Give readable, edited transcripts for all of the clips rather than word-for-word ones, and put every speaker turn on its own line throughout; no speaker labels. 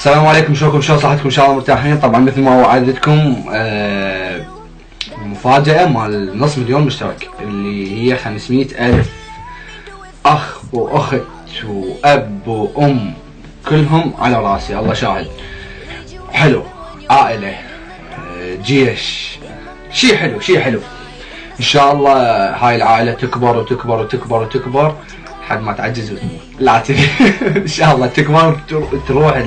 السلام عليكم، شلونكم؟ شلون صحتكم؟ ان شاء الله مرتاحين. طبعا مثل ما وعدتكم مفاجأة مال نص مليون مشترك اللي هي 500,000 اخ واخت واب وام، كلهم على راسي الله شاهد. حلو، عائلة، جيش، شي حلو شي حلو. ان شاء الله هاي العائلة تكبر وتكبر وتكبر وتكبر لحد ما تعجز وتموت. لا ان شاء الله تكبر تروح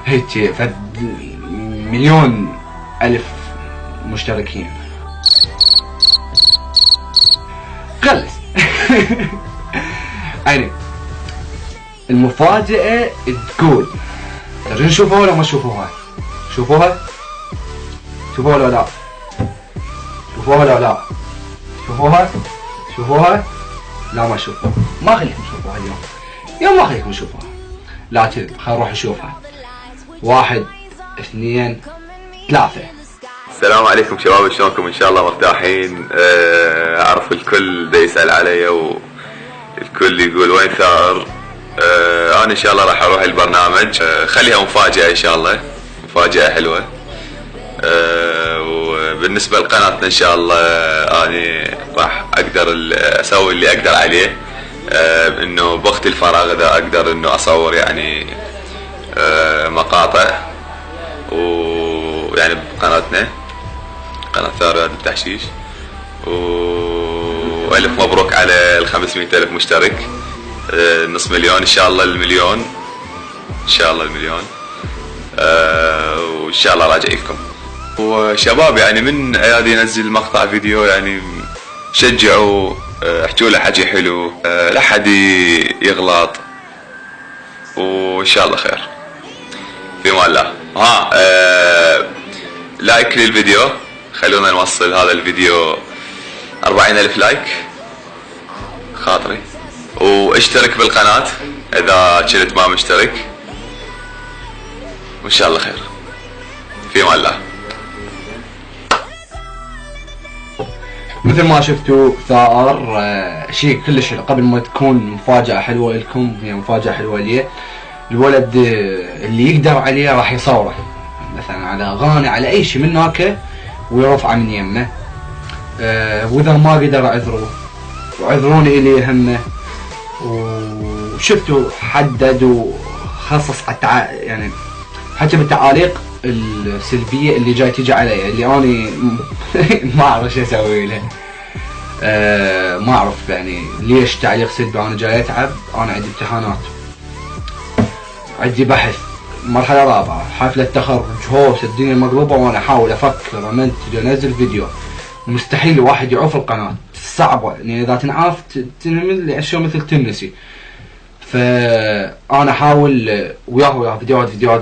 هيك فد 1,000,000 مشتركين. خلص. يعني المفاجأة تقول ترجعون نشوفوها ولا ما تشوفوها؟ شوفوها؟ شوفوها ولا لا؟ شوفوها ولا لا؟ شوفوها؟ شوفوها؟ لا ما تشوفوها، ما خليكم تشوفوها اليوم ما خليكم تشوفوها، لكن خلينا نروح نشوفها. 1 2 3.
السلام عليكم شباب، شلونكم؟ ان شاء الله مرتاحين. اعرف الكل دا يسأل علي والكل يقول وين ثائر. انا ان شاء الله راح اروح البرنامج، خليها مفاجأة ان شاء الله، مفاجأة حلوة. وبالنسبة لقناتنا ان شاء الله انا راح اقدر اسوي اللي اقدر عليه، انه بوقت الفراغ اذا اقدر انه اصور يعني مقاطع ويعني بقناتنا قناة ثائر رياض التحشيش. والف مبروك على 500,000 مشترك، نص مليون ان شاء الله، المليون ان شاء الله المليون، وان شاء الله راجع لكم. وشباب يعني من عيادي ينزل مقطع فيديو يعني شجعوا، احكوا له حكي حلو، لا حد يغلط، وان شاء الله خير في امان الله. لايك للفيديو، خلونا نوصل هذا الفيديو 40,000 لايك خاطري، واشترك بالقناة اذا كنت ما مشترك، وان شاء الله خير في امان الله.
مثل ما شفتوا ثائر شيء كلش حلو. قبل ما تكون مفاجأة حلوة لكم، هي مفاجأة حلوة لي. الولد اللي يقدر عليه راح يصوره مثلا على اغاني على اي شيء من هناك ويرفعه من يمه. واذا ما قدر اعذروه وعذروني الي يهمه. وشفتوا حدد وخصص يعني حتى بالتعاليق السلبية اللي جاي تيجي علي، اللي اني ما اعرف شو اسوي له. ما اعرف يعني ليش تعليق سلبي. انا جاي اتعب، انا عندي امتحانات، عندي بحث، مرحلة رابعة، حفلة تخرج، هوس، الدنيا مقلوبة، وانا احاول افكر امنتج انزل فيديو. مستحيل الواحد يعوف القناة، صعبة يعني اذا تنعاف اشياء مثل تنسي. فانا احاول وياه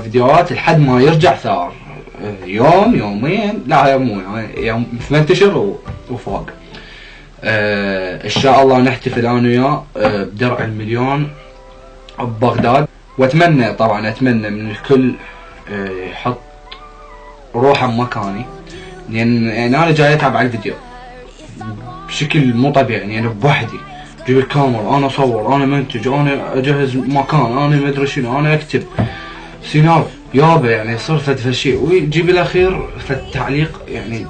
فيديوهات لحد ما يرجع ثار. يوم يومين، لا مو يوم منتشر وفوق. ان شاء الله نحتفل انا وياه بدرع المليون ببغداد. واتمنى طبعا اتمنى من الكل يحط روحه بمكاني، لان يعني انا جاي اتعب على الفيديو بشكل مو طبيعي. يعني بوحدي اجيب الكاميرا، انا اصور، انا منتج، انا اجهز مكان، انا ما ادري شنو، انا اكتب سيناريو يابا، يعني يصير فد شيء ويجيب الاخير فد تعليق يعني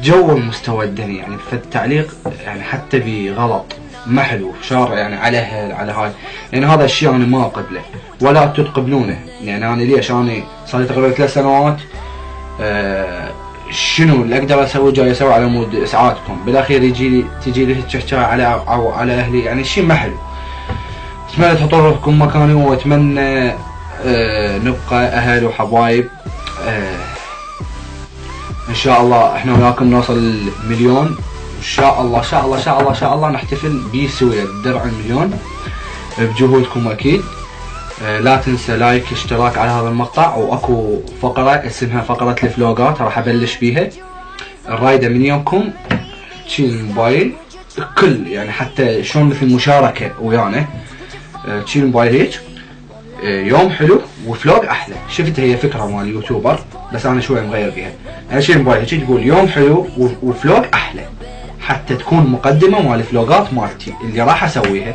جو المستوى الدني، يعني فد تعليق يعني حتى بغلط ما حلو شارع يعني على هاي. يعني هذا الشيء انا ما اقبله ولا انتم تقبلونه. يعني انا ليش انا صار لي تقريبا 3 سنوات شنو اللي اقدر اسوي جاي اسوي على مود اسعادكم، بالاخير تجي لي حكايه على اهلي، يعني شيء ما حلو. اتمنى تحطوا روحكم مكاني، واتمنى نبقى اهل وحبايب. ان شاء الله احنا وياكم نوصل المليون، ان شاء الله شاء الله شاء الله شاء الله نحتفل بسوية درع المليون بجهودكم اكيد. لا تنسى لايك اشتراك على هذا المقطع، واكو فقرة اسمها فقرة الفلوقات راح ابلش بيها. الرايدة من يومكم تشيل الموبايل الكل، يعني حتى شلون مثل مشاركة ويانا، تشيل الموبايل هيك يوم حلو وفلوق احلى. شفت هي فكرة مال اليوتيوبر بس انا شوي مغير فيها. انا شيل الموبايل هيك تقول يوم حلو وفلوق احلى، حتى تكون مقدمة مال الفلوقات مالتي اللي راح اسويها.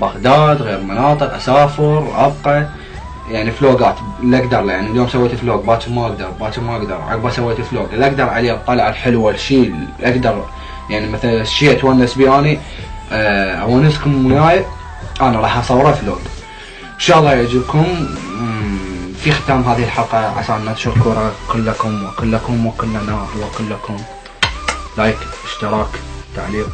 بغداد، غير مناطق، اسافر، ابقى يعني فلوقات اللي اقدر له، يعني اليوم سويت فلوق باكر ما اقدر، باكر ما اقدر، عقبه سويت فلوق اللي اقدر عليه الطلعه الحلوه، الشيء اللي اقدر يعني مثلا الشيء اتونس بيه اني اونسكم وياي، انا راح اصوره فلوق. ان شاء الله يعجبكم. في ختام هذه الحلقه عسى ان نشكر كلكم وكلكم وكلنا وكلكم لايك، اشتراك، تعليق.